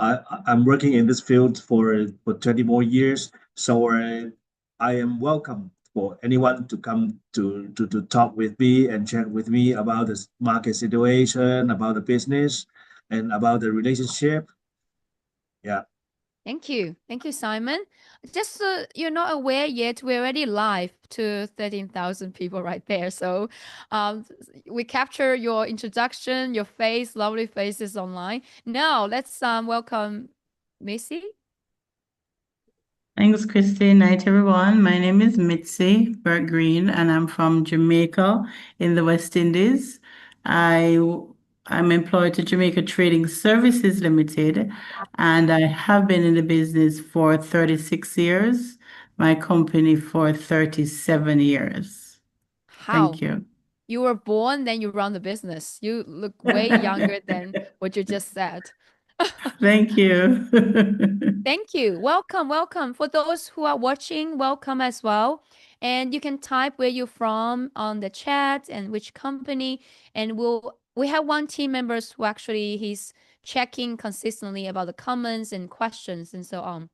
I'm working in this field for 20 more years. So I am welcome for anyone to come to talk with me and chat with me about the market situation, about the business, and about the relationship. Yeah. Thank you. Thank you, Simon. Just so you're not aware yet, we're already live to 13,000 people right there. So um, we capture your introduction, your face, lovely faces online. Now let's welcome Missy. Thanks, Christy. Night, everyone. My name is Mitzi Burt Green, and I'm from Jamaica in the West Indies. I I'm employed to Jamaica Trading Services Limited, and I have been in the business for 36 years. My company for 37 years. Thank How? you. You were born, then you run the business. You look way younger than what you just said. Thank you. Thank you. Welcome, welcome. For those who are watching, welcome as well. And you can type where you're from on the chat and which company. And we have one team members who actually he's checking consistently about the comments and questions and so on.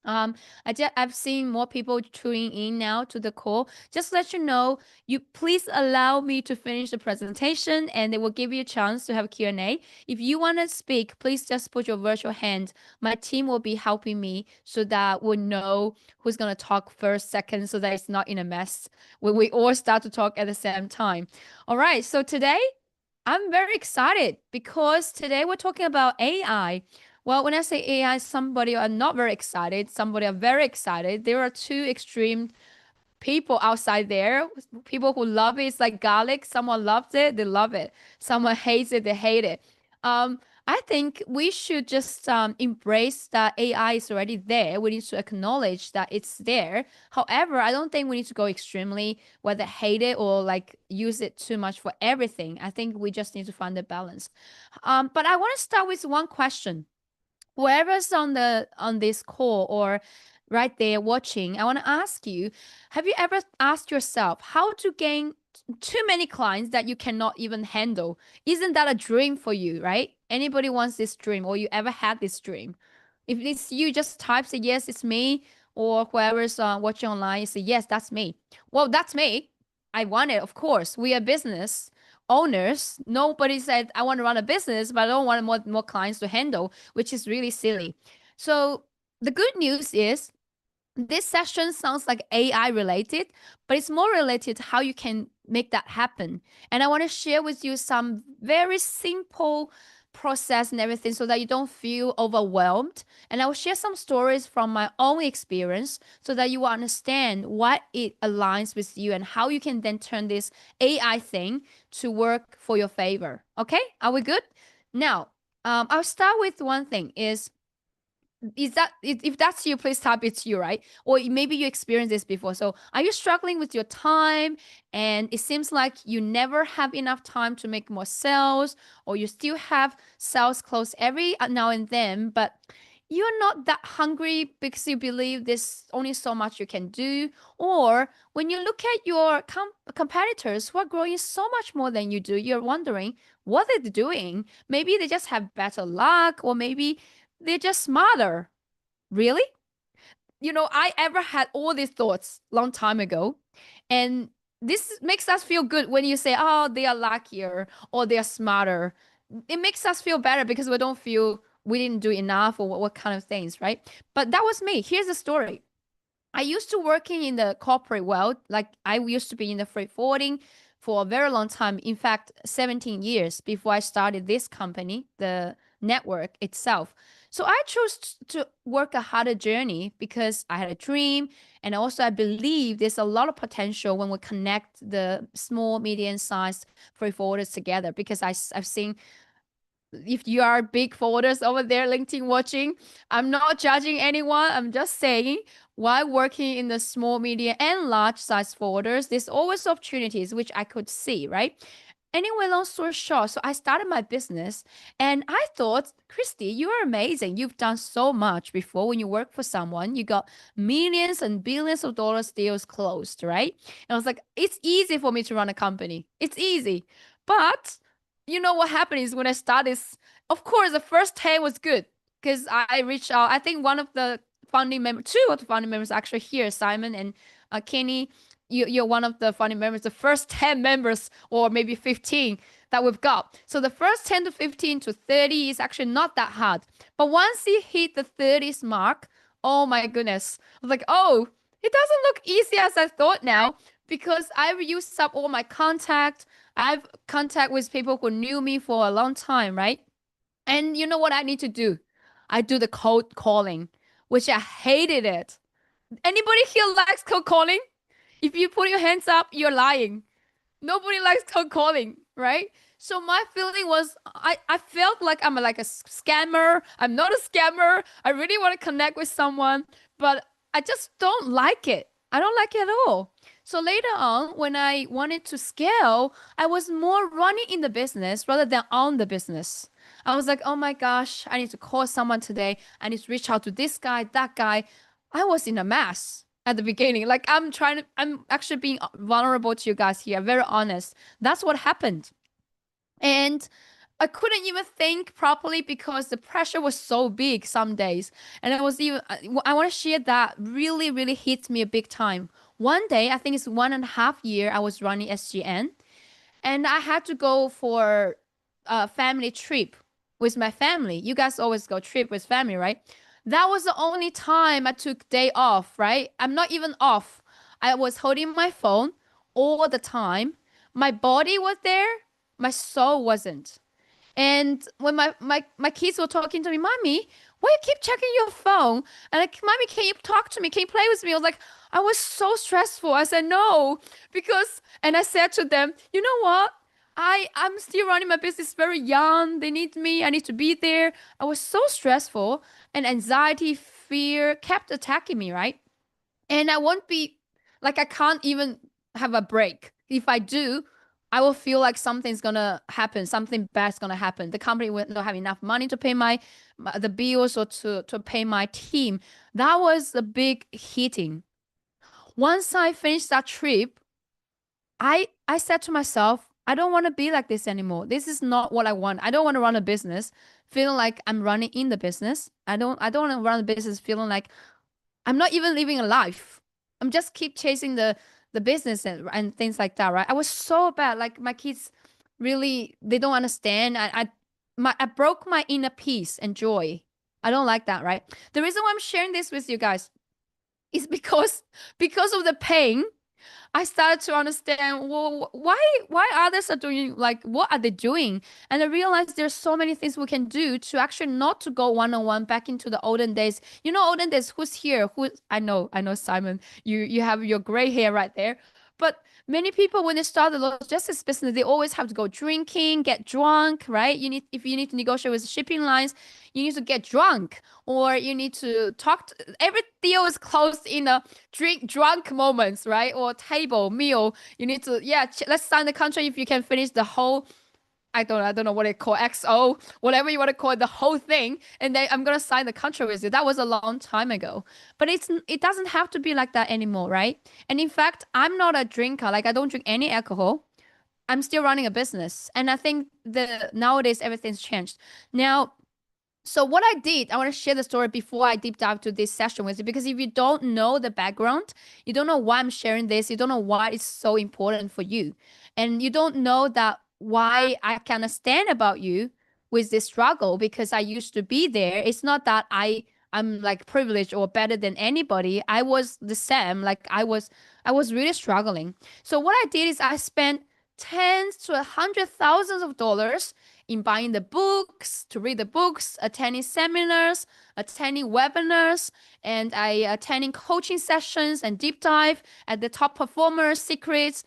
Um, I've seen more people tuning in now to the call. Just let you know, you please allow me to finish the presentation, and they will give you a chance to have Q&A. If you want to speak, please just put your virtual hand. My team will be helping me so that we'll know who's gonna talk first, second, so that it's not in a mess when we all start to talk at the same time. All right, so today I'm very excited because today we're talking about AI. Well, when I say AI, somebody are not very excited, somebody are very excited. There are two extreme people outside there. People who love it, it's like garlic. Someone loves it, they love it. Someone hates it, they hate it. Um, I think we should just embrace that AI is already there. We need to acknowledge that it's there. However, I don't think we need to go extremely, whether hate it or like use it too much for everything. I think we just need to find the balance. But I want to start with one question. Whoever's on this call or right there watching, I want to ask you, have you ever asked yourself how to gain too many clients that you cannot even handle? Isn't that a dream for you, right? Anybody wants this dream, or you ever had this dream? If it's you, just type say yes, it's me, or whoever's watching online, say yes, that's me. Well, that's me. I want it, of course. We are business owners. Nobody said I want to run a business, but I don't want more clients to handle, which is really silly. So the good news is this session sounds like AI related, but it's more related to how you can make that happen. And I want to share with you some very simple process and everything so that you don't feel overwhelmed. And I will share some stories from my own experience so that you will understand what it aligns with you and how you can then turn this AI thing to work for your favor. Okay? Are we good? Now, I'll start with one thing is that if that's you, please type it's you, right? Or maybe you experienced this before. So are you struggling with your time and it seems like you never have enough time to make more sales, or you still have sales close every now and then, but you're not that hungry because you believe there's only so much you can do? Or when you look at your competitors who are growing so much more than you do, you're wondering what they're doing. Maybe they just have better luck, or maybe they're just smarter. Really? I ever had all these thoughts long time ago. And this makes us feel good when you say, oh, they are luckier or they are smarter. It makes us feel better because we don't feel we didn't do enough or what kind of things, right? But that was me. Here's the story. I used to working in the corporate world. Like I used to be in the freight forwarding for a very long time. In fact, 17 years before I started this company, the network itself. So I chose to work a harder journey because I had a dream. And also I believe there's a lot of potential when we connect the small, medium-sized freight forwarders together, because I've seen, if you are big forwarders over there, LinkedIn watching, I'm not judging anyone. I'm just saying, while working in the small, medium, and large size forwarders, there's always opportunities which I could see, right? Anyway, long story short, so I started my business and I thought, Christy, you are amazing. You've done so much before. When you work for someone, you got millions and billions of dollars deals closed, right? And I was like, it's easy for me to run a company. It's easy. But you know what happened is when I started, of course, the first day was good because I reached out. I think one of the founding members, two of the founding members actually here, Simon and Kenny. You're one of the founding members, the first 10 members, or maybe 15 that we've got. So the first 10 to 15 to 30 is actually not that hard. But once you hit the 30s mark, oh my goodness. I was like, oh, it doesn't look easy as I thought now, because I've used up all my contact. I've contact with people who knew me for a long time, right? And you know what I need to do? I do the cold calling, which I hated it. Anybody here likes cold calling? If you put your hands up, you're lying. Nobody likes cold calling, right? So my feeling was I felt like I'm like a scammer. I'm not a scammer. I really want to connect with someone, but I just don't like it. I don't like it at all. So later on, when I wanted to scale, I was more running in the business rather than on the business. I was like, oh my gosh, I need to call someone today. I need to reach out to this guy, that guy. I was in a mess at the beginning. Like I'm actually being vulnerable to you guys here, very honest. That's what happened. And I couldn't even think properly because the pressure was so big some days. And I want to share that really, really hit me a big time. One day, I think it's 1.5 year, I was running SGN, and I had to go for a family trip with my family. You guys always go trip with family, right? That was the only time I took day off, right? I'm not even off. I was holding my phone all the time. My body was there, my soul wasn't. And when my kids were talking to me, Mommy, why you keep checking your phone? And like, Mommy, can you talk to me? Can you play with me? I was like, I was so stressful. I said, no, because, and I said to them, you know what? I'm still running my business very young. They need me. I need to be there. I was so stressful, and anxiety, fear kept attacking me, right? And I won't be like, I can't even have a break. If I do, I will feel like something's gonna happen, something bad's gonna happen. The company will not have enough money to pay the bills, or to pay my team. That was a big hitting. Once I finished that trip, I said to myself, I don't want to be like this anymore. This is not what I want. I don't want to run a business feeling like I'm running in the business. I don't want to run a business feeling like I'm not even living a life. I'm just keep chasing the business and things like that, right? I was so bad. Like my kids really, they don't understand. I broke my inner peace and joy. I don't like that, right? The reason why I'm sharing this with you guys is because of the pain. I started to understand, well, why others are doing, like, what are they doing? And I realized there's so many things we can do to actually not to go one-on-one back into the olden days. You know, olden days, who's here? I know Simon, you have your gray hair right there. But many people, when they start the logistics business, they always have to go drinking, get drunk, right? If you need to negotiate with shipping lines, you need to get drunk, or you need to talk. Every deal is closed in a drunk moments, right? Or table meal. You need to, yeah. Let's sign the contract if you can finish the whole. I don't know what they call XO, whatever you want to call it, the whole thing, and then I'm gonna sign the contract with you. That was a long time ago, but it doesn't have to be like that anymore, right? And in fact, I'm not a drinker. Like I don't drink any alcohol. I'm still running a business, and I think the nowadays everything's changed. Now, so what I did, I want to share the story before I deep dive to this session with you, because if you don't know the background, you don't know why I'm sharing this, you don't know why it's so important for you, and you don't know that why I can understand about you with this struggle, because I used to be there. It's not that I'm like privileged or better than anybody. I was the same. Like I was really struggling. So what I did is I spent tens to hundred thousands of dollars in buying the books, to read the books, attending seminars, attending webinars, and I attending coaching sessions and deep dive at the top performers secrets.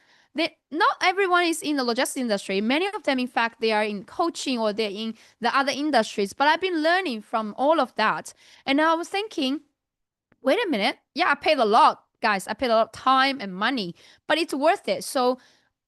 Not everyone is in the logistics industry. Many of them, in fact, they are in coaching or they're in the other industries. But I've been learning from all of that. And I was thinking, wait a minute. Yeah, I paid a lot, guys. I paid a lot of time and money, but it's worth it. So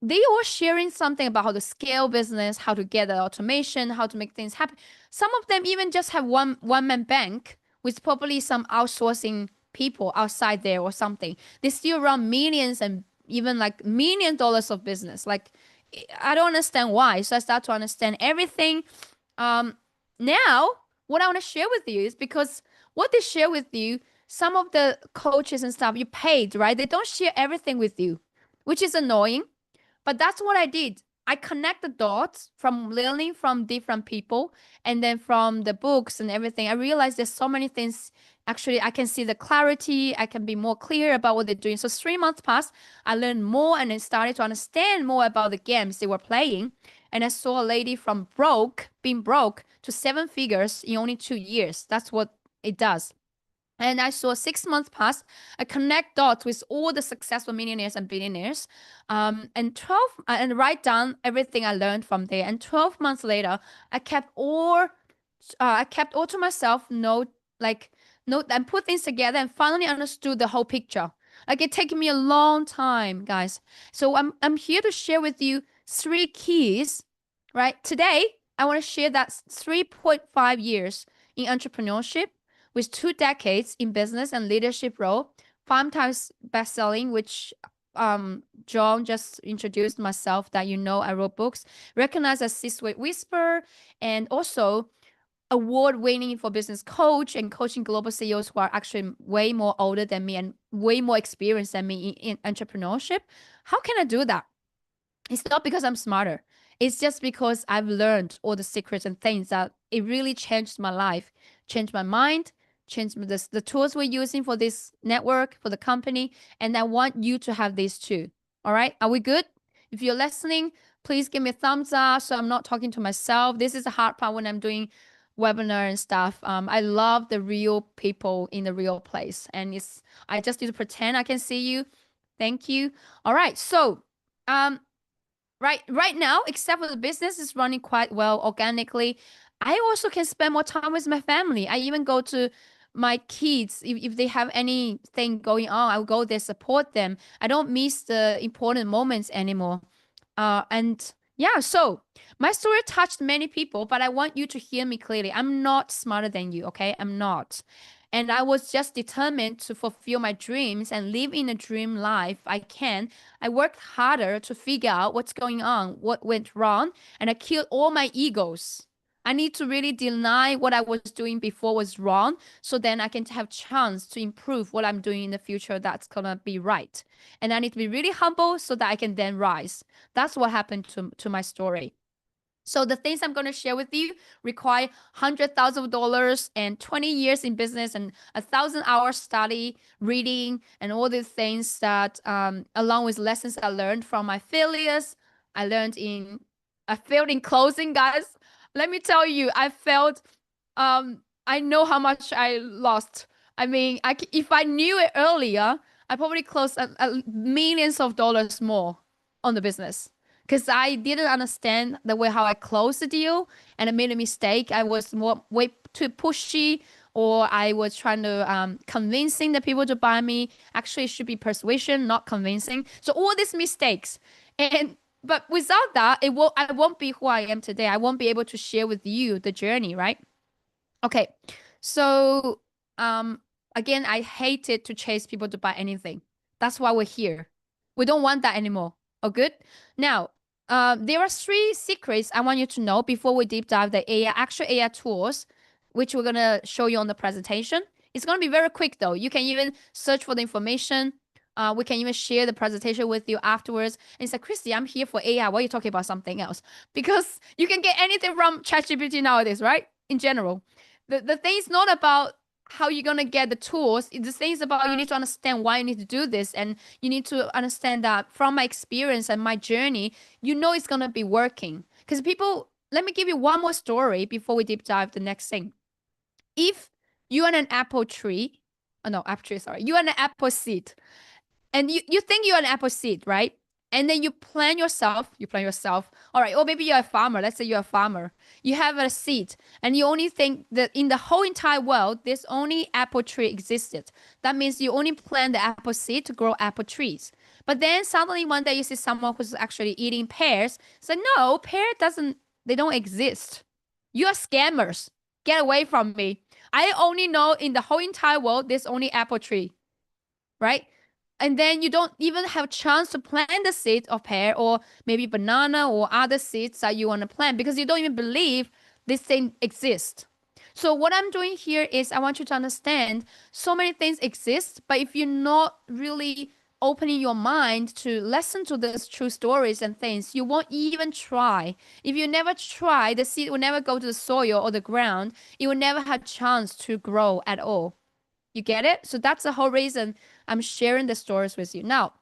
they were sharing something about how to scale business, how to get the automation, how to make things happen. Some of them even just have one-man bank with probably some outsourcing people outside there or something. They still run millions and even like $1 million of business. Like I don't understand why. So I start to understand everything. Now what I want to share with you is because what they share with you, some of the coaches and stuff you paid, right? They don't share everything with you, which is annoying. But that's what I did. I connect the dots from learning from different people and then from the books and everything. I realized there's so many things. Actually, I can see the clarity. I can be more clear about what they're doing. So 3 months passed. I learned more and then started to understand more about the games they were playing. And I saw a lady from being broke to 7 figures in only 2 years. That's what it does. And I saw 6 months pass. I connect dots with all the successful millionaires and billionaires, and write down everything I learned from there. And 12 months later, I kept all to myself. Note and put things together, and finally understood the whole picture. Like it taken me a long time, guys. So I'm here to share with you 3 keys. Right today, I want to share that 3.5 years in entrepreneurship with 2 decades in business and leadership role, 5 times best-selling, which John just introduced myself that I wrote books, recognized as C-suite whisperer, and also award-winning for business coach and coaching global CEOs who are actually way more older than me and way more experienced than me in entrepreneurship. How can I do that? It's not because I'm smarter. It's just because I've learned all the secrets and things that it really changed my life, changed my mind, changed the tools we're using for this network, for the company. And I want you to have these too. All right. Are we good? If you're listening, please give me a thumbs up so I'm not talking to myself. This is the hard part when I'm doing webinar and stuff. I love the real people in the real place. And I just need to pretend I can see you. Thank you. All right. So, right now, except for the business is running quite well organically, I also can spend more time with my family. I even go to my kids if they have anything going on. I'll go there, support them. I don't miss the important moments anymore. And yeah, so my story touched many people, but I want you to hear me clearly. I'm not smarter than you, okay? I'm not. And I was just determined to fulfill my dreams and live in a dream life I worked harder to figure out what's going on, what went wrong, and I killed all my egos. I need to really deny what I was doing before was wrong, so then I can have chance to improve what I'm doing in the future that's gonna be right. And I need to be really humble so that I can then rise. That's what happened to my story. So the things I'm going to share with you require $100,000 and 20 years in business and 1,000 hours study, reading, and all these things that, along with lessons I learned from my failures. I failed in closing, guys. Let me tell you, I know how much I lost. I mean, if I knew it earlier, I probably closed millions of dollars more on the business because I didn't understand the way how I closed the deal and I made a mistake. I was way too pushy, or I was trying to convincing the people to buy me. Actually, it should be persuasion, not convincing. So all these mistakes, but without that, I won't be who I am today. I won't be able to share with you the journey, right? Okay, so again, I hated to chase people to buy anything. That's why we're here. We don't want that anymore. Oh, good. Now, there are 3 secrets I want you to know before we deep dive the actual AI tools, which we're gonna show you on the presentation. It's gonna be very quick though. You can even search for the information. We can even share the presentation with you afterwards. And it's like, Christy, I'm here for AI. Why are you talking about something else? Because you can get anything from ChatGPT nowadays, right? In general. The thing is not about how you're going to get the tools. The thing is about you need to understand why you need to do this. And you need to understand that from my experience and my journey, it's going to be working. Because let me give you one more story before we deep dive the next thing. If you're on an apple tree, you're on an apple seed, and you think you're an apple seed, right? And then you plant yourself. All right. Or maybe you're a farmer. Let's say you're a farmer. You have a seed and you only think that in the whole entire world, there's only apple tree existed. That means you only plant the apple seed to grow apple trees. But then suddenly one day you see someone who's actually eating pears. So no, they don't exist. You are scammers. Get away from me. I only know in the whole entire world, there's only apple tree, right? And then you don't even have a chance to plant the seed of pear or maybe banana or other seeds that you want to plant because you don't even believe this thing exists. So what I'm doing here is I want you to understand so many things exist, but if you're not really opening your mind to listen to these true stories and things, you won't even try. If you never try, the seed will never go to the soil or the ground. It will never have chance to grow at all. You get it? So that's the whole reason I'm sharing the stories with you. Now,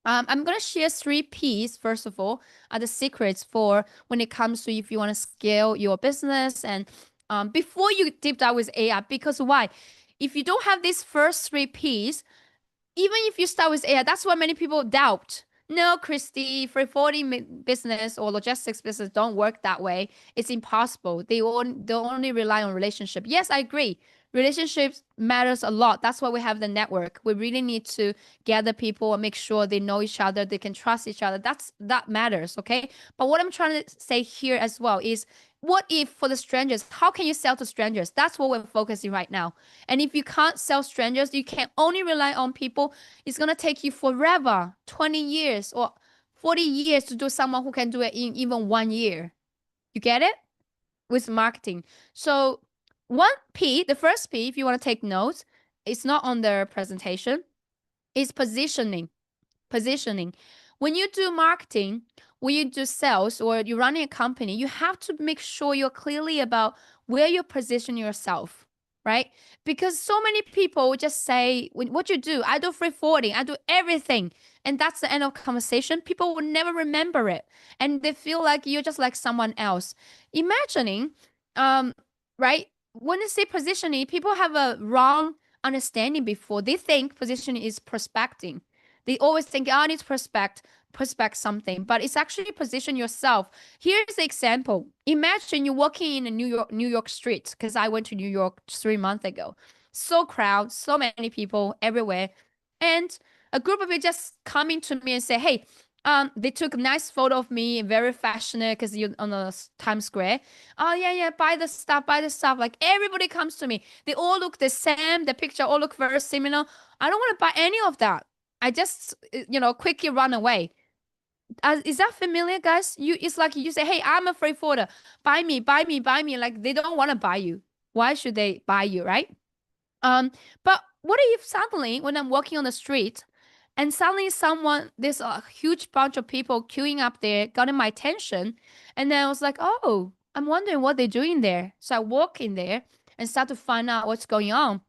I'm gonna share 3 P's. First of all, are the secrets for when it comes to if you want to scale your business and before you deep dive with AI. Because why? If you don't have these first 3 P's, even if you start with AI, that's why many people doubt. No, Christy, freight forwarding business or logistics business don't work that way. It's impossible. They only rely on relationship. Yes, I agree. Relationships matters a lot. That's why we have the network. We really need to gather people and make sure they know each other, they can trust each other. That matters, okay? But what I'm trying to say here as well is, what if for the strangers, how can you sell to strangers? That's what we're focusing right now. And if you can't sell strangers, you can only rely on people. It's going to take you forever, 20 years or 40 years to do someone who can do it in even 1 year. You get it? With marketing. So 1 P, the first P, if you want to take notes, it's not on the presentation, is positioning. Positioning. When you do marketing, when you do sales or you're running a company, you have to make sure you're clearly about where you position yourself, right? Because so many people just say, what you do, I do freight forwarding, I do everything. And that's the end of conversation. People will never remember it. And they feel like you're just like someone else. Imagining, um, right? When you say positioning, people have a wrong understanding before. They think positioning is prospecting. They always think, oh, I need to prospect something, but it's actually position yourself. Here's the example. Imagine you're walking in a New York street, because I went to New York 3 months ago. So crowd, so many people everywhere. And a group of people just coming to me and say, hey, they took a nice photo of me, very fashionate, because you're on the Times Square. Oh yeah, yeah, buy the stuff, buy the stuff. Like everybody comes to me. They all look the same. The picture all look very similar. I don't want to buy any of that. I just, quickly run away. Is that familiar, guys? It's like you say, hey, I'm a freight forwarder. Buy me, buy me, buy me. Like they don't want to buy you. Why should they buy you, right? But what if suddenly when I'm walking on the street and suddenly there's a huge bunch of people queuing up there, getting my attention. And then I was like, oh, I'm wondering what they're doing there. So I walk in there and start to find out what's going on.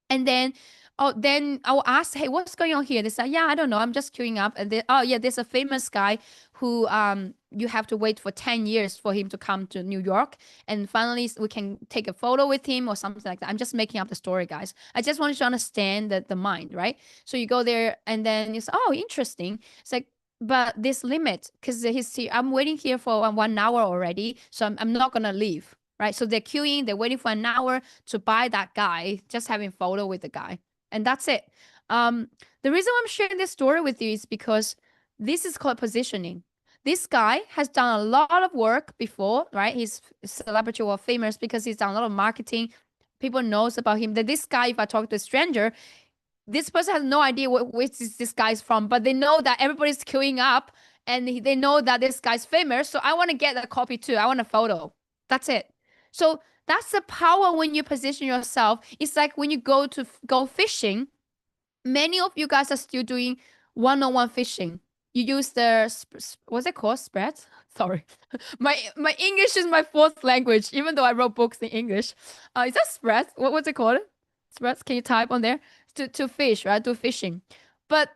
And then I will ask, hey, what's going on here? They say, yeah, I don't know. I'm just queuing up. And then, oh yeah, there's a famous guy who you have to wait for 10 years for him to come to New York. And finally we can take a photo with him or something like that. I'm just making up the story, guys. I just want you to understand the mind, right? So you go there and then you say, oh, interesting. It's like, but this limit, because I'm waiting here for 1 hour already. So I'm not going to leave. Right. So they're queuing, they're waiting for an hour to buy that guy, just having photo with the guy. And that's it. The reason I'm sharing this story with you is because this is called positioning. This guy has done a lot of work before, right? He's celebrity or famous because he's done a lot of marketing. People knows about him. That this guy, if I talk to a stranger, this person has no idea which this guy's from, but they know that everybody's queuing up and they know that this guy's famous. So I want to get a copy too. I want a photo. That's it. So that's the power when you position yourself. It's like when you go fishing, many of you guys are still doing one-on-one fishing. You use the what's it called? Spread? Sorry. My English is my fourth language, even though I wrote books in English. Is that spread? What's it called? Spreads? Can you type on there? To fish, right? Do fishing. But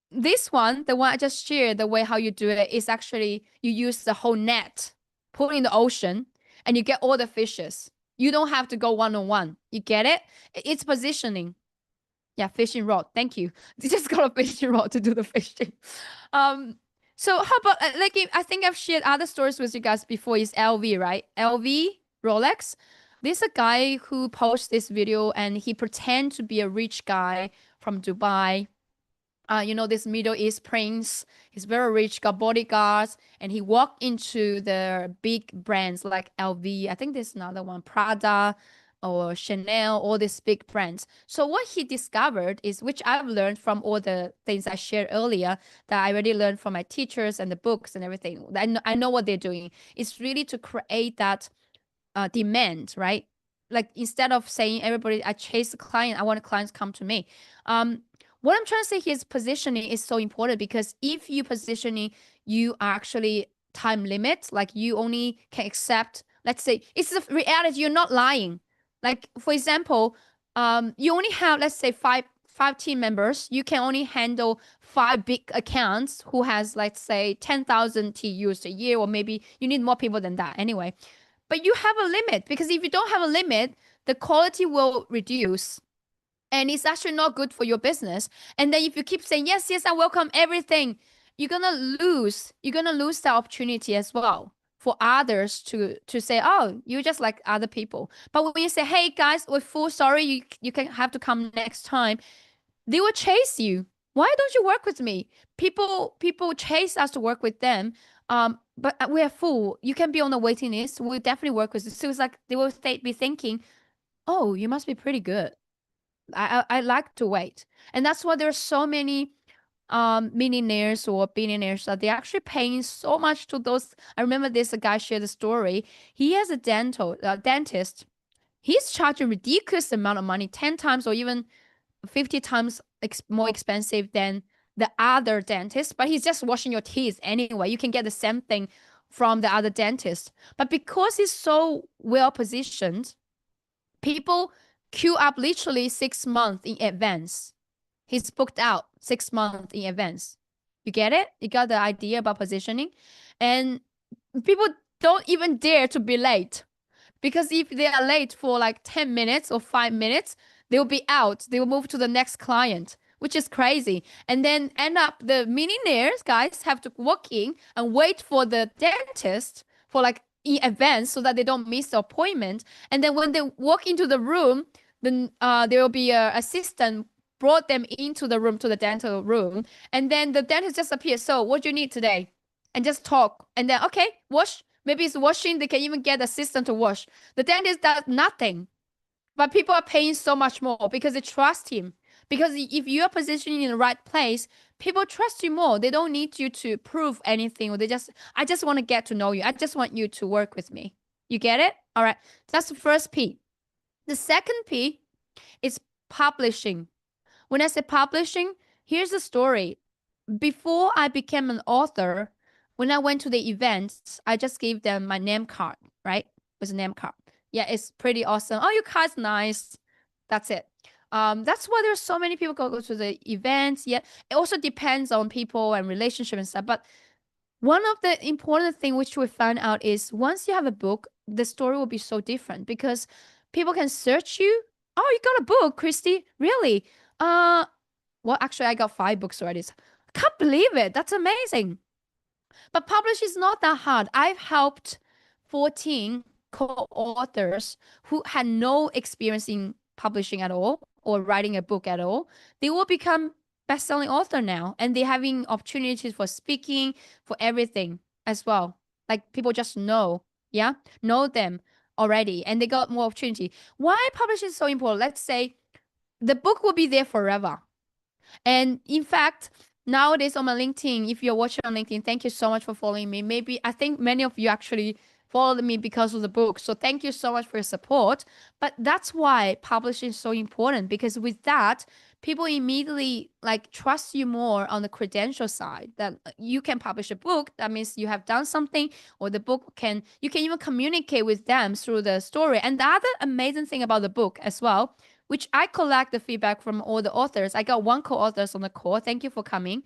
this one, the one I just shared, the way how you do it is actually you use the whole net, put in the ocean, and you get all the fishes. You don't have to go one-on-one. You get it? It's positioning. Yeah, fishing rod. Thank you. You just got a fishing rod to do the fishing. So how about I think I've shared other stories with you guys before. Is LV, right? LV, Rolex. There's a guy who posts this video and he pretend to be a rich guy from Dubai. This Middle East prince. He's very rich, got bodyguards, and he walked into the big brands like LV. I think there's another one, Prada or Chanel, all these big brands. So what he discovered is, which I've learned from all the things I shared earlier, that I already learned from my teachers and the books and everything. I know what they're doing. It's really to create that demand, right? like instead of saying everybody, I chase the client, I want the clients come to me. What I'm trying to say here is positioning is so important, because if you positioning, you are actually time limit, like you only can accept, let's say it's the reality, you're not lying. Like for example, you only have, let's say five team members, you can only handle 5 big accounts who has, let's say 10,000 TUs a year, or maybe you need more people than that anyway. But you have a limit, because if you don't have a limit, the quality will reduce. And it's actually not good for your business. And then if you keep saying, yes, I welcome everything, you're gonna lose the opportunity as well for others to say, oh, you're just like other people. But when you say, hey guys, we're full, sorry, you can have to come next time, they will chase you. Why don't you work with me? People chase us to work with them. But we're full. You can be on the waiting list. We'll definitely work with you. So it's like they will be thinking, oh, you must be pretty good. I like to wait. And that's why there are so many millionaires or billionaires that they're actually paying so much to those. I remember this guy shared a story. He has a dentist. He's charging ridiculous amount of money, 10 times or even 50 times more expensive than the other dentist, but he's just washing your teeth anyway. You can get the same thing from the other dentist. But because he's so well positioned, people queue up literally 6 months in advance. He's booked out 6 months in advance. You get it? You got the idea about positioning? And people don't even dare to be late, because if they are late for like 10 minutes or 5 minutes, they will be out. They will move to the next client, which is crazy. And then end up the millionaires guys have to walk in and wait for the dentist for like in advance so that they don't miss the appointment. And then when they walk into the room, then there will be a assistant brought them into the room, to the dental room, and then the dentist just appears. So what do you need today? And just talk. And then, okay, wash. Maybe it's washing. They can even get assistant to wash. The dentist does nothing. But people are paying so much more because they trust him. Because if you are positioning in the right place, people trust you more. They don't need you to prove anything. Or I just want to get to know you. I just want you to work with me. You get it? All right. That's the first P. The second P is publishing. When I say publishing, here's the story. Before I became an author, when I went to the events, I just gave them my name card, right? With a name card. Yeah, it's pretty awesome. Oh, your card's nice. That's it. That's why there's so many people go to the events. Yeah, it also depends on people and relationship and stuff. But one of the important thing which we found out is once you have a book, the story will be so different, because people can search you. Oh, you got a book, Christy? Really? Well, actually, I got 5 books already. So I can't believe it. That's amazing. But publish is not that hard. I've helped 14 co-authors who had no experience in publishing at all or writing a book at all. They will become best-selling author now, and they're having opportunities for speaking, for everything as well. Like people just know them already, and they got more opportunity. Why publishing is so important? Let's say the book will be there forever. And in fact, nowadays on my LinkedIn, if you're watching on LinkedIn, thank you so much for following me. Maybe I think many of you actually followed me because of the book. So thank you so much for your support. But that's why publishing is so important, because with that, people immediately like trust you more on the credential side, that you can publish a book. That means you have done something, or the book you can even communicate with them through the story. And the other amazing thing about the book as well, which I collect the feedback from all the authors. I got 1 co-authors on the call. Thank you for coming.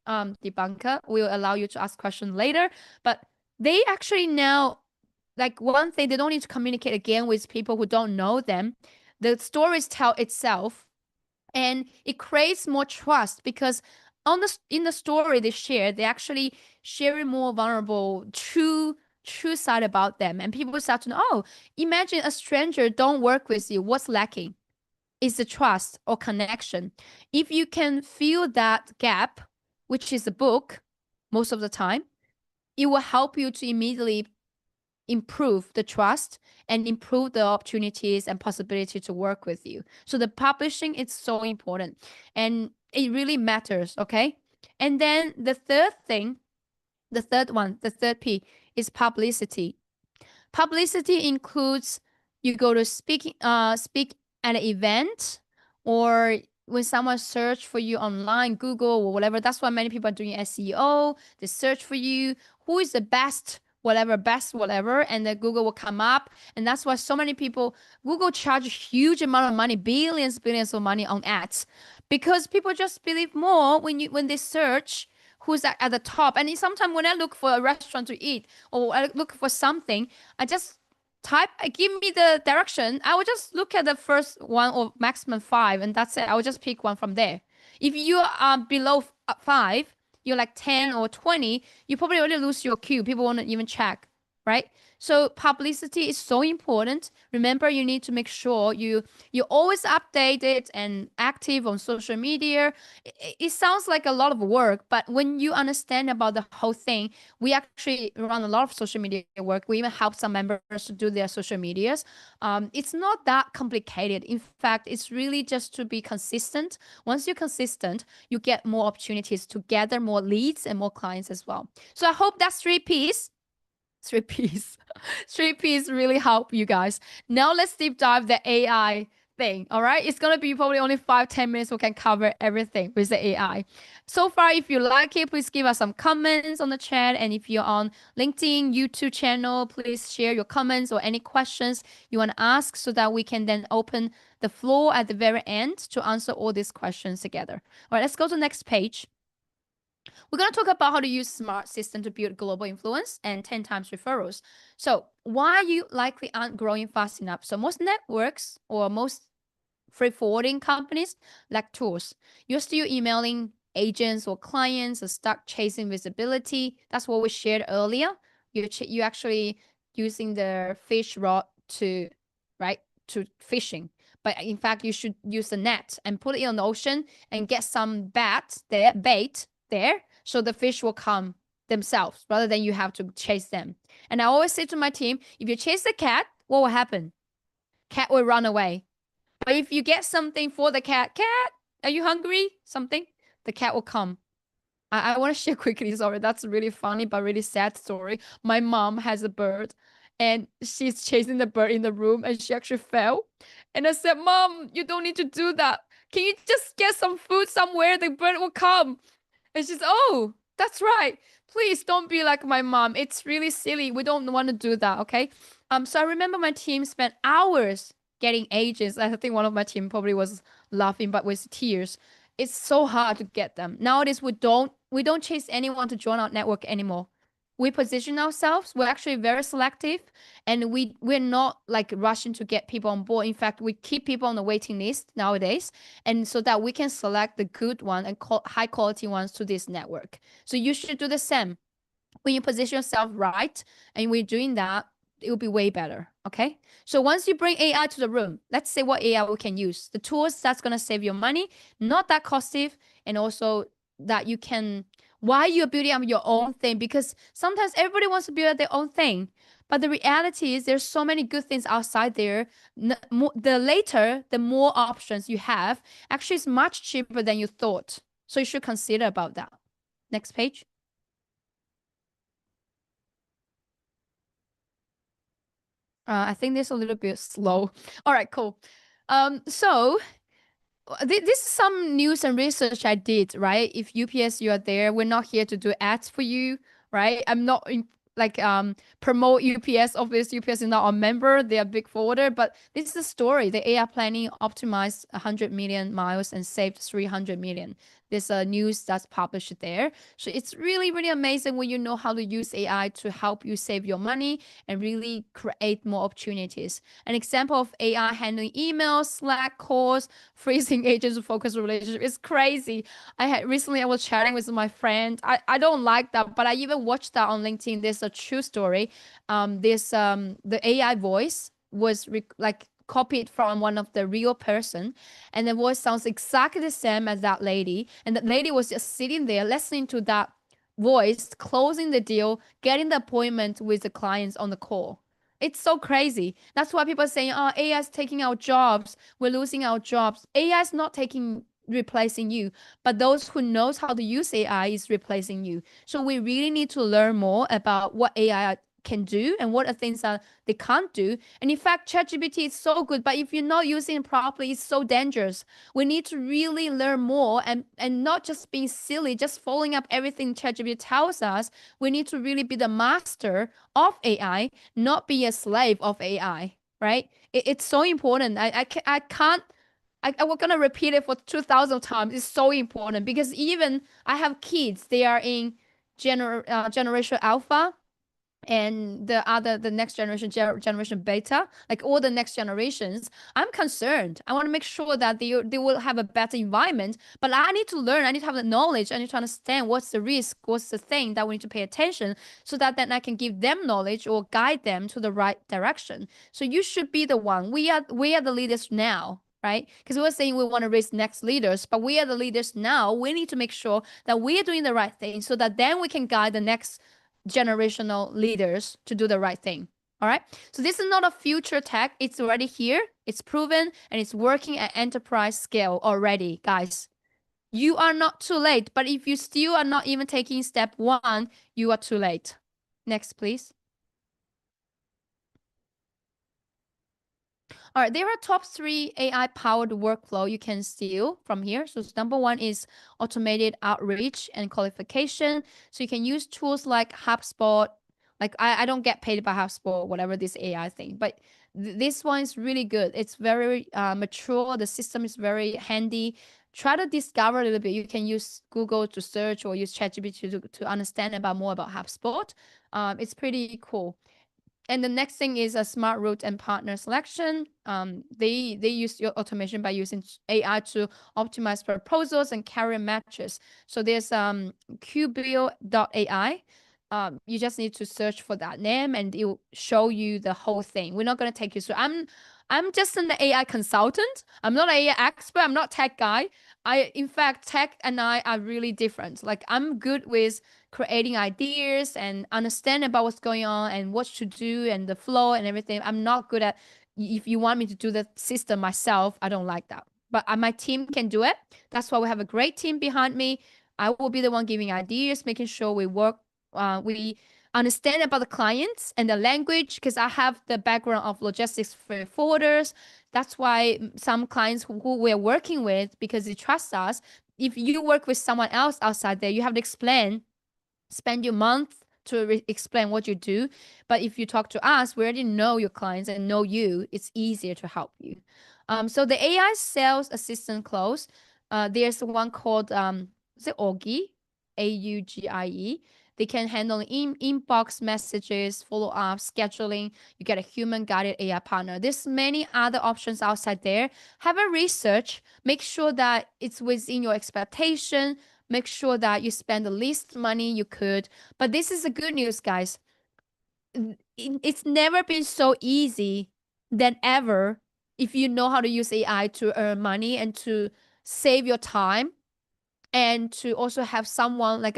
Debunker, we'll allow you to ask questions later. But they actually now, like one thing, they don't need to communicate again with people who don't know them. The stories tell itself, and it creates more trust, because in the story they share, they actually share more vulnerable, true side about them. And people start to know, oh, imagine a stranger don't work with you. What's lacking? Is the trust or connection. If you can fill that gap, which is a book, most of the time, it will help you to immediately improve the trust and improve the opportunities and possibility to work with you. So the publishing is so important, and it really matters, okay? And then the third P is publicity. Publicity includes you go to speak at an event, or when someone search for you online, Google or whatever. That's why many people are doing SEO. They search for you, who is the best whatever, and then Google will come up. And that's why so many people, Google charge a huge amount of money, billions of money on ads, because people just believe more when they search who's at the top. And sometimes when I look for a restaurant to eat, or I look for something, I just give me the direction. I will just look at the first one or maximum 5, and that's it. I will just pick one from there. If you are below 5, you're like 10 or 20, you probably already lose your queue. People won't even check, right? So publicity is so important. Remember, you need to make sure you always updated and active on social media. It sounds like a lot of work, but when you understand about the whole thing, we actually run a lot of social media work. We even help some members to do their social medias. It's not that complicated. In fact, it's really just to be consistent. Once you're consistent, you get more opportunities to gather more leads and more clients as well. So I hope that's 3 P's. 3 P's. 3 P's really help you guys. Now let's deep dive the AI thing. All right. It's going to be probably only 5-10 minutes. We can cover everything with the AI. So far, if you like it, please give us some comments on the chat. And if you're on LinkedIn, YouTube channel, please share your comments or any questions you want to ask, so that we can then open the floor at the very end to answer all these questions together. All right, let's go to the next page. We're going to talk about how to use smart system to build global influence and 10 times referrals. So why you likely aren't growing fast enough? So most networks or most freight forwarding companies lack tools. You're still emailing agents or clients or stuck chasing visibility. That's what we shared earlier. You actually using the fish rod to fishing. But in fact, you should use the net and put it in the ocean and get some bait there, so the fish will come themselves rather than you have to chase them. And I always say to my team, if you chase the cat, what will happen? Cat will run away. But if you get something for the cat, are you hungry? Something, the cat will come. I want to share quickly, sorry, that's a really funny but really sad story. My mom has a bird, and she's chasing the bird in the room, and she actually fell. And I said, Mom, you don't need to do that. Can you just get some food somewhere? The bird will come. And she's, oh, that's right. Please don't be like my mom. It's really silly. We don't want to do that, okay? So I remember my team spent hours getting agents. I think one of my team probably was laughing, but with tears. It's so hard to get them. Nowadays, we don't chase anyone to join our network anymore. We position ourselves. We're actually very selective, and we're not like rushing to get people on board. In fact, we keep people on the waiting list nowadays, and so that we can select the good one and high quality ones to this network. So you should do the same. When you position yourself right, and we're doing that, it will be way better. Okay. So once you bring AI to the room, let's say what AI we can use. The tools that's going to save your money, not that costly, and also that you can, why you're building up your own thing, because sometimes everybody wants to build their own thing. But the reality is there's so many good things outside there. The later, the more options you have, actually it's much cheaper than you thought. So you should consider about that. Next page. I think this is a little bit slow. All right, cool. So this is some news and research I did, right? If UPS, you are there, we're not here to do ads for you, right? I'm not promote UPS. Obviously, UPS is not a member. They are a big forwarder, but this is a story. The AI planning optimized 100 million miles and saved 300 million. There's a news that's published there. So it's really, really amazing when you know how to use AI to help you save your money and really create more opportunities. An example of AI handling emails, Slack calls, freezing agents to focus relationship is crazy. I was chatting with my friend. I don't like that, but I even watched that on LinkedIn. There's a true story. The AI voice was copied from one of the real person, and the voice sounds exactly the same as that lady, and the lady was just sitting there listening to that voice, closing the deal, getting the appointment with the clients on the call. It's so crazy. That's why people are saying, oh, AI is taking our jobs, we're losing our jobs. AI is not replacing you, but those who knows how to use AI is replacing you. So we really need to learn more about what AI can do and what are things that they can't do. And in fact, ChatGPT is so good, but if you're not using it properly, it's so dangerous. We need to really learn more and not just being silly, just following up everything ChatGPT tells us. We need to really be the master of AI, not be a slave of AI, right? It's so important. I can't. We're gonna repeat it for 2,000 times. It's so important because even I have kids. They are in generation alpha and the next generation, generation beta, like all the next generations. I'm concerned. I want to make sure that they will have a better environment, but I need to learn. I need to have the knowledge. I need to understand what's the risk, what's the thing that we need to pay attention, so that then I can give them knowledge or guide them to the right direction. So you should be the one. We are the leaders now, right? Because we're saying we want to raise next leaders, but we are the leaders now. We need to make sure that we are doing the right thing, so that then we can guide the next generational leaders to do the right thing. All right. So this is not a future tech. It's already here. It's proven and it's working at enterprise scale already, guys. You are not too late, but if you still are not even taking step one, you are too late. Next, please. All right, there are top 3 AI-powered workflow you can steal from here. So number 1 is automated outreach and qualification. So you can use tools like HubSpot. Like I don't get paid by HubSpot, whatever this AI thing, but this one is really good. It's very mature. The system is very handy. Try to discover a little bit. You can use Google to search or use ChatGPT to understand more about HubSpot. It's pretty cool. And the next thing is a smart route and partner selection. They use your automation by using AI to optimize proposals and career matches. So there's qbill.ai. You just need to search for that name and it will show you the whole thing. We're not going to take you through. I'm just an AI consultant. I'm not an AI expert. I'm not tech guy. In fact, tech and I are really different. Like I'm good with creating ideas and understand about what's going on and what to do and the flow and everything. I'm not good at, if you want me to do the system myself, I don't like that. But my team can do it. That's why we have a great team behind me. I will be the one giving ideas, making sure we work, we understand about the clients and the language, because I have the background of logistics for forwarders. That's why some clients who we're working with, because they trust us, if you work with someone else outside there, you have to spend your month to explain what you do. But if you talk to us, we already know your clients and know you. It's easier to help you. So the AI sales assistant close, there's one called is it Augie, Augie. They can handle inbox messages, follow up, scheduling. You get a human guided AI partner. There's many other options outside there. Have a research. Make sure that it's within your expectation. Make sure that you spend the least money you could. But this is the good news, guys. It's never been so easy than ever if you know how to use AI to earn money and to save your time, and to also have someone like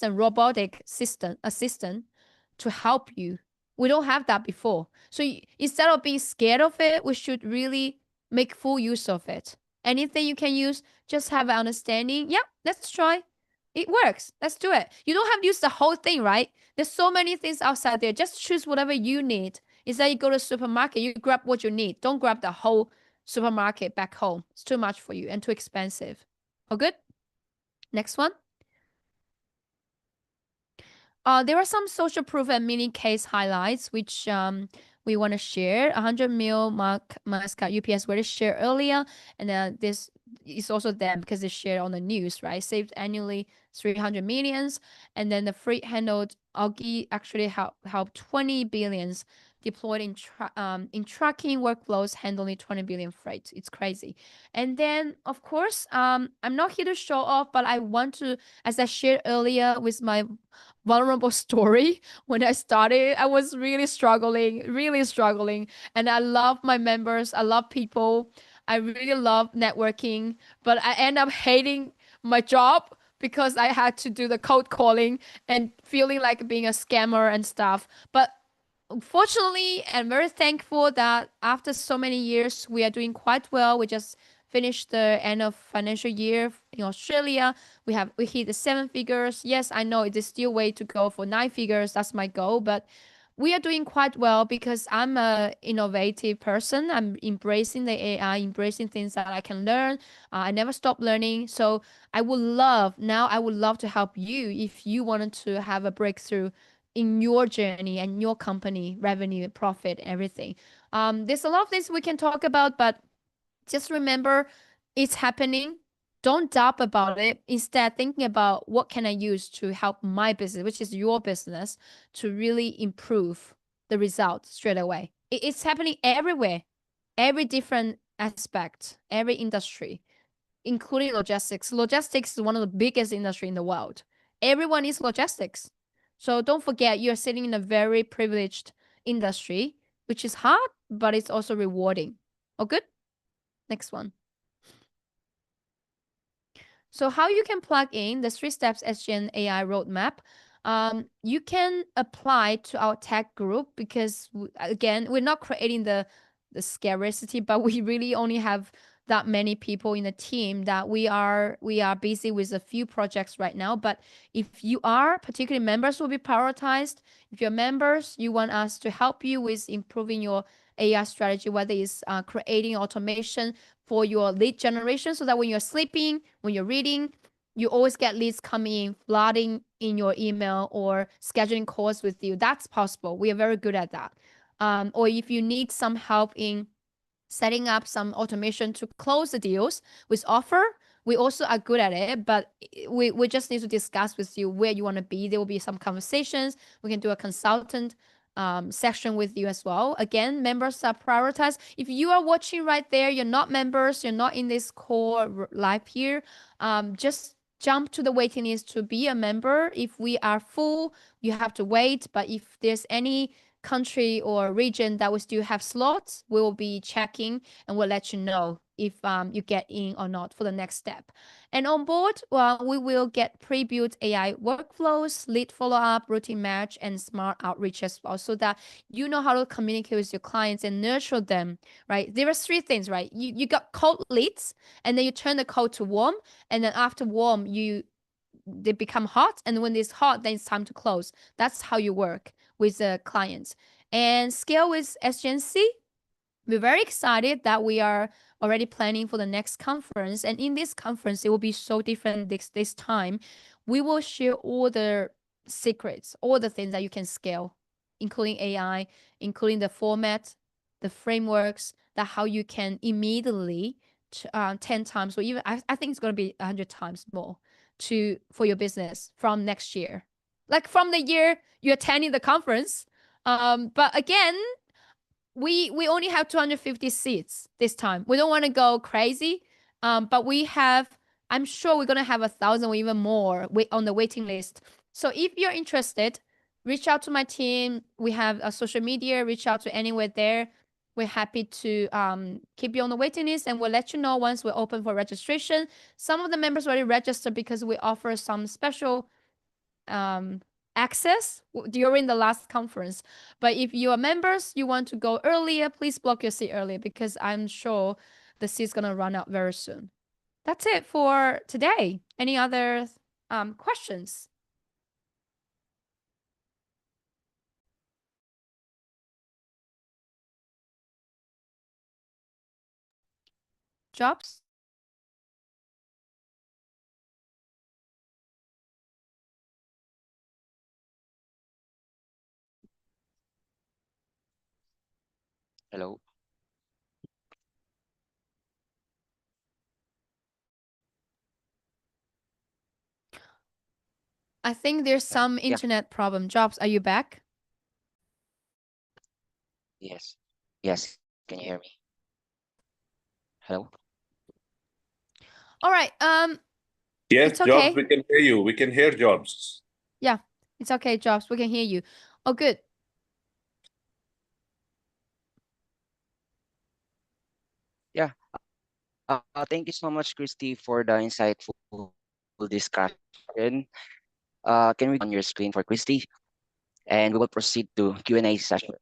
robotic assistant to help you. We don't have that before. So instead of being scared of it, we should really make full use of it. Anything you can use, just have an understanding. Yeah, let's try. It works. Let's do it. You don't have to use the whole thing, right? There's so many things outside there. Just choose whatever you need. It's like you go to the supermarket, you grab what you need. Don't grab the whole supermarket back home. It's too much for you and too expensive. All good? Next one. There are some social proof and mini case highlights, which we want to share. 100 mil mascot UPS already shared earlier, and this is also them because they shared on the news, right? Saved annually 300 millions, and then the freight handled Augie actually helped 20 billions deployed in tracking workflows handling 20 billion freight. It's crazy. And then of course, I'm not here to show off, but I want to, as I shared earlier with my vulnerable story, when I started, I was really struggling, and I love my members, I love people, I really love networking, but I end up hating my job because I had to do the cold calling and feeling like being a scammer and stuff. But fortunately, I'm very thankful that after so many years, we are doing quite well. We just finished the end of financial year in Australia. We hit the 7 figures. Yes, I know it is still way to go for 9 figures. That's my goal, but we are doing quite well because I'm a innovative person. I'm embracing the AI, embracing things that I can learn. I never stop learning. So I would love to help you if you wanted to have a breakthrough in your journey and your company, revenue, profit, everything. There's a lot of things we can talk about, but just remember it's happening. Don't doubt about it. Instead, thinking about what can I use to help my business, which is your business, to really improve the result straight away. It's happening everywhere, every different aspect, every industry, including logistics. Logistics is one of the biggest industry in the world. Everyone is logistics. So don't forget you're sitting in a very privileged industry, which is hard, but it's also rewarding. Oh, good. Next one. So how you can plug in the 3 steps SGN AI roadmap. You can apply to our tech group because again, we're not creating the scarcity, but we really only have that many people in the team that we are busy with a few projects right now. But if you are, particularly members will be prioritized. If you're members, you want us to help you with improving your AI strategy, whether it's creating automation for your lead generation so that when you're sleeping, when you're reading, you always get leads coming in, flooding in your email or scheduling calls with you. That's possible. We are very good at that. Or if you need some help in setting up some automation to close the deals with offer, we also are good at it, but we just need to discuss with you where you want to be. There will be some conversations. We can do a consultant section with you as well. Again, members are prioritized. If you are watching right there, you're not members, you're not in this core live here, just jump to the waiting list to be a member. If we are full, you have to wait. But if there's any country or region that we still have slots, we will be checking and we'll let you know if you get in or not for the next step. And on board, we will get pre-built AI workflows, lead follow-up, routine match, and smart outreach as well, so that you know how to communicate with your clients and nurture them, right? There are 3 things, right? You got cold leads, and then you turn the cold to warm, and then after warm, they become hot, and when it's hot, then it's time to close. That's how you work with the clients. And scale with SGNC. We're very excited that we are already planning for the next conference. And in this conference, it will be so different this time. We will share all the secrets, all the things that you can scale, including AI, including the format, the frameworks, that how you can immediately 10 times or even I think it's going to be 100 times more for your business from next year, like from the year you're attending the conference. But again, we only have 250 seats this time. We don't want to go crazy, but I'm sure we're gonna have 1,000 or even more on the waiting list. So if you're interested, reach out to my team. We have a social media. Reach out to anywhere there. We're happy to keep you on the waiting list, and we'll let you know once we're open for registration. Some of the members already registered because we offer some special access during the last conference. But if you are members, you want to go earlier, please block your seat earlier because I'm sure the seat's gonna run out very soon. That's it for today. Any other questions? Jobs? Hello. I think there's some Yeah. internet problem. Jobs, are you back? Yes. Yes. Can you hear me? Hello. All right. Yes, It's okay. Jobs, we can hear you. We can hear Jobs. Yeah, it's okay, Jobs. We can hear you. Oh, good. Yeah. Thank you so much, Christy, for the insightful discussion. Can we on your screen for Christy? And we will proceed to Q&A session.